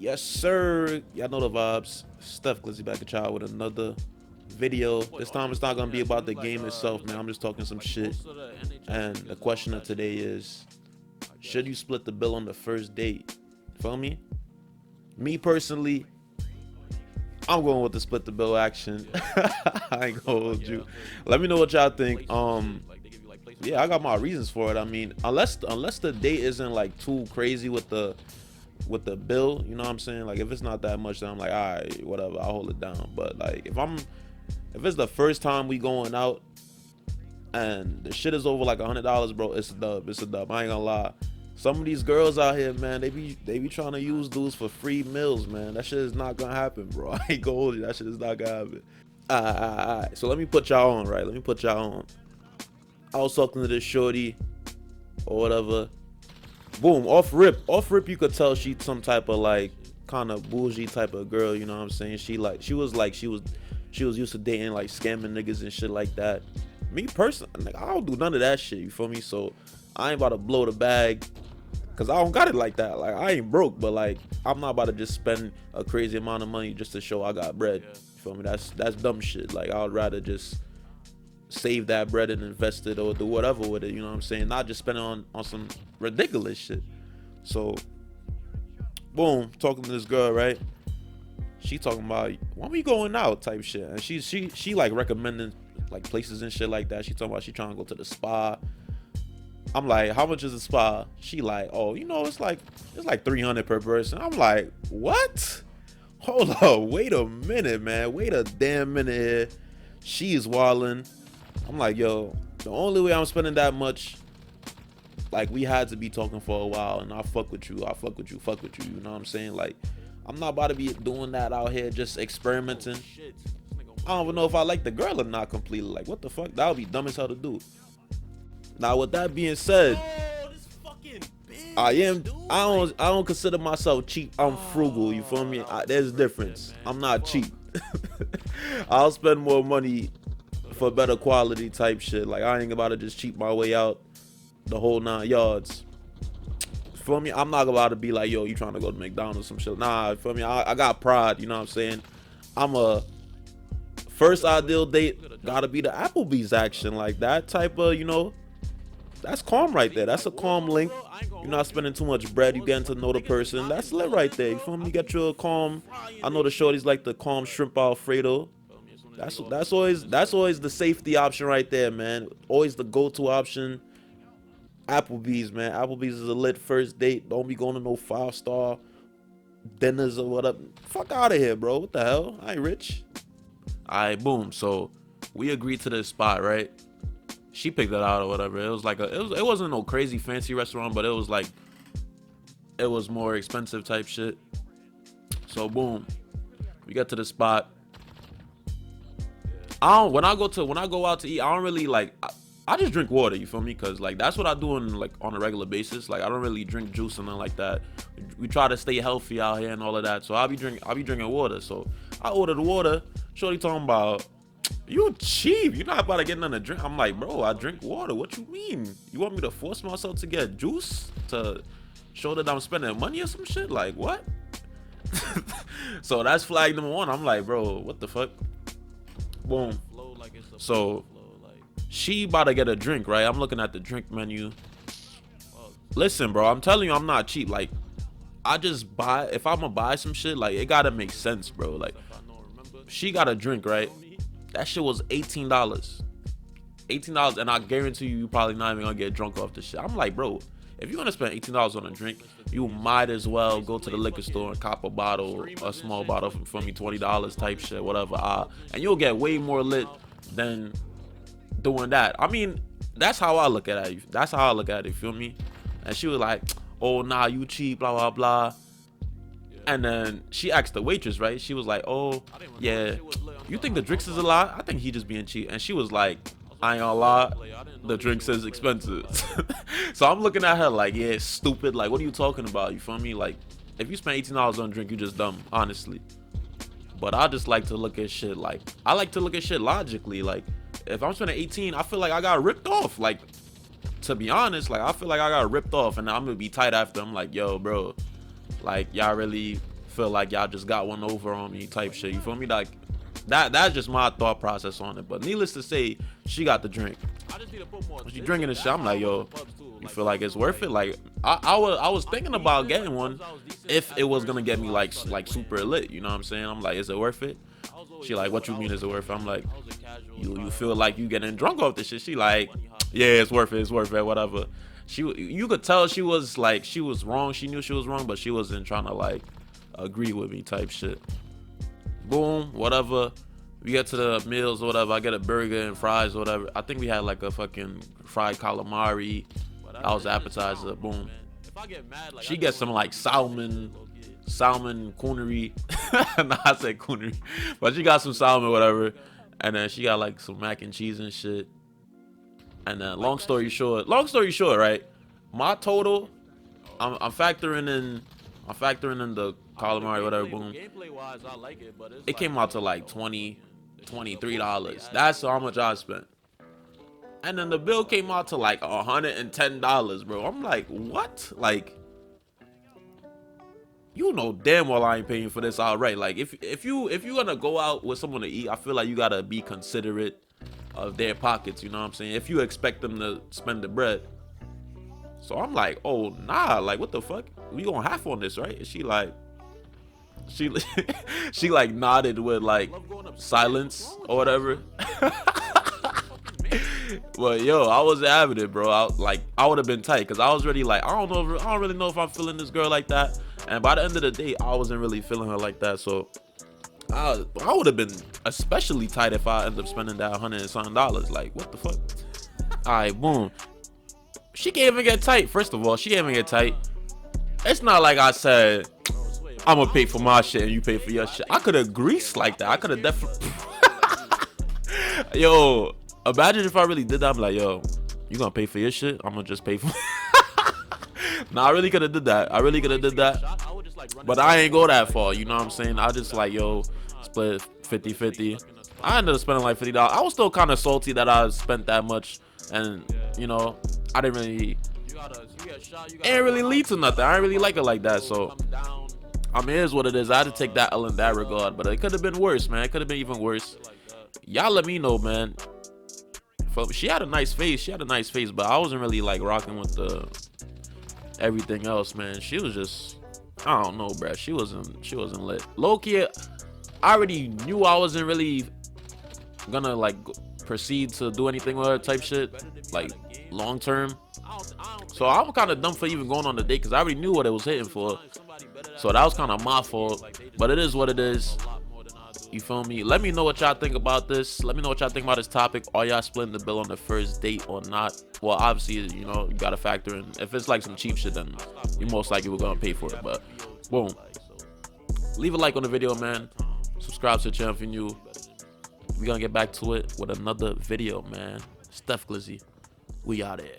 Yes, sir. Y'all know the vibes. Steph Glizzy back at y'all with another video. This time it's not gonna be about the game itself, man. I'm just talking some shit. And the question of today is, should you split the bill on the first date? Feel me? Me personally, I'm going with the split the bill action. I ain't gonna hold you. Let me know what y'all think. Yeah, I got my reasons for it. I mean, unless the date isn't like too crazy with the bill, you know what I'm saying? Like if it's not that much, then I'm like, all right, whatever, I'll hold it down. But like if it's the first time we going out and the shit is over like $100, bro, it's a dub. It's a dub. I ain't gonna lie. Some of these girls out here, man, they be trying to use dudes for free meals, man. That shit is not gonna happen, bro. I ain't gonna hold you. That shit is not gonna happen. Alright. So let me put y'all on, right? Let me put y'all on. I was talking to this shorty or whatever. Boom, off rip, you could tell she some type of like kind of bougie type of girl, you know what I'm saying? She was used to dating like scamming niggas and shit like that. Me personally, like, I don't do none of that shit, you feel me? So I ain't about to blow the bag because I don't got it like that. Like I ain't broke, but like I'm not about to just spend a crazy amount of money just to show I got bread. You feel me? That's dumb shit. Like I would rather just save that bread and invest it or do whatever with it, you know what I'm saying? Not just spend it on some ridiculous shit. So boom, talking to this girl, right? She talking about when we going out type shit, and she like recommending like places and shit like that. She talking about she trying to go to the spa. I'm like, how much is the spa? She like, oh, you know, it's like 300 per person. I'm like, what? Hold up, wait a minute, man. Wait a damn minute here. She is wildin'. I'm like, yo, the only way I'm spending that much, like we had to be talking for a while, and I fuck with you, you know what I'm saying? Like, I'm not about to be doing that out here just experimenting. I don't even know if I like the girl or not completely. Like, what the fuck? That would be dumb as hell to do. Now, with that being said, I don't consider myself cheap. I'm frugal, you feel me? There's a difference. I'm not cheap. I'll spend more money for better quality type shit. Like I ain't about to just cheat my way out the whole 9 yards. Feel me? I'm not about to be like, yo, you trying to go to McDonald's or some shit. Nah, feel me? I got pride, you know what I'm saying? I'm a first ideal date gotta be the Applebee's action. Like that type of, you know, that's calm right there. That's a calm link. You're not spending too much bread. You getting to know the person. That's lit right there. You feel me? You get your calm. I know the shorties like the calm shrimp Alfredo. That's always the safety option right there, man. Always the go-to option. Applebee's, man. Applebee's is a lit first date. Don't be going to no 5-star dinners or whatever. Fuck out of here, bro. What the hell? I ain't rich. Alright, boom. So we agreed to this spot, right? She picked it out or whatever. It was like it wasn't no crazy fancy restaurant, but it was like it was more expensive type shit. So boom, we got to the spot. When I go out to eat, I don't really like. I just drink water. You feel me? Cause like that's what I do on a regular basis. Like I don't really drink juice and nothing like that. We try to stay healthy out here and all of that. So I'll be drinking water. So I ordered water. Shorty talking about, you cheap. You're not about to get nothing to drink. I'm like, bro, I drink water. What you mean? You want me to force myself to get juice to show that I'm spending money or some shit? Like what? So that's flag number one. I'm like, bro, what the fuck? Boom. So she about to get a drink, right? I'm looking at the drink menu. Listen, bro, I'm telling you, I'm not cheap. Like, I just buy, if I'm gonna buy some shit, like it gotta make sense, bro. Like, she got a drink, right? That shit was $18. $18, and I guarantee you probably not even gonna get drunk off this shit. I'm like, bro, if you're gonna spend $18 on a drink, you might as well go to the liquor store and cop a bottle, a small bottle for me, $20 type shit, whatever. And you'll get way more lit than doing that. I mean, that's how I look at it. That's how I look at it, feel me? And she was like, oh, nah, you cheap, blah, blah, blah. And then she asked the waitress, right? She was like, oh, yeah, you think the drinks is a lot? I think he just being cheap. And she was like, I ain't gonna lie, the drinks is expensive. So I'm looking at her like, yeah, stupid. Like, what are you talking about? You feel me? Like, if you spend $18 on a drink, you just dumb, honestly. But I just like to look at shit like, I like to look at shit logically. Like, if I'm spending 18, I feel like I got ripped off. Like, to be honest, like I feel like I got ripped off, and I'm gonna be tight after. I'm like, yo, bro, like y'all really feel like y'all just got one over on me type shit. You feel me? Like that's just my thought process on it. But needless to say, she got the drink. She drinking the shit. I'm like, yo, you feel like it's worth it? Like I was thinking about getting one if it was gonna get me like super lit. You know what I'm saying? I'm like, is it worth it? She like, what you mean is it worth it? I'm like, you feel like you getting drunk off this shit? She like, yeah, it's worth it, whatever. You could tell she was wrong. She knew she was wrong, but she wasn't trying to like agree with me type shit. Boom, whatever. We get to the meals or whatever. I get a burger and fries or whatever. I think we had like a fucking fried calamari. That was appetizer. Boom. She gets some like salmon coonery. Nah, I said coonery, but she got some salmon, whatever. And then she got like some mac and cheese and shit. And then long story short, right? My total, I'm factoring in the calamari, whatever. Boom. It came out to like $23. That's how much I spent. And then the bill came out to like $110, bro. I'm like, what? Like, you know damn well I ain't paying for this outright. Like, if you're gonna go out with someone to eat, I feel like you gotta be considerate of their pockets. You know what I'm saying? If you expect them to spend the bread. So I'm like, oh nah, like what the fuck? We gonna half on this, right? And she like, she like nodded with like silence or whatever. But yo, I was having it, bro. I would have been tight because I was really like, I don't really know if I'm feeling this girl like that. And by the end of the day, I wasn't really feeling her like that. So I would have been especially tight if I ended up spending that $100 and something. Like, what the fuck? All right, boom. She can't even get tight. First of all, she can't even get tight. It's not like I said, I'm gonna pay for my shit and you pay for your shit. I could have greased like that. I could have definitely. Yo, imagine if I really did that. I'm like, yo, you gonna pay for your shit? I'm gonna just pay for. Nah, I really could have did that. But I ain't go that far. You know what I'm saying? I just like, yo, split 50-50. I ended up spending like $50. I was still kind of salty that I spent that much, and you know, I didn't really. It ain't really lead to nothing. I ain't really like it like that. So, I mean, it is what it is. I had to take that L in that regard, but it could have been worse, man. It could have been even worse. Y'all let me know, man. She had a nice face. But I wasn't really like rocking with the everything else, man. She was just, I don't know, bruh. She wasn't lit. Low-key, I already knew I wasn't really gonna like proceed to do anything with her type shit, like long term. So I'm kind of dumb for even going on the date because I already knew what it was hitting for. So that was kind of my fault. But it is what it is. You feel me? Let me know what y'all think about this. Let me know what y'all think about this topic. Are y'all splitting the bill on the first date or not? Well, obviously, you know, you gotta factor in. If it's like some cheap shit, then you most likely were gonna pay for it. But boom. Leave a like on the video, man. Subscribe to the channel if you're new. We're gonna get back to it with another video, man. Steph Glizzy, we out here.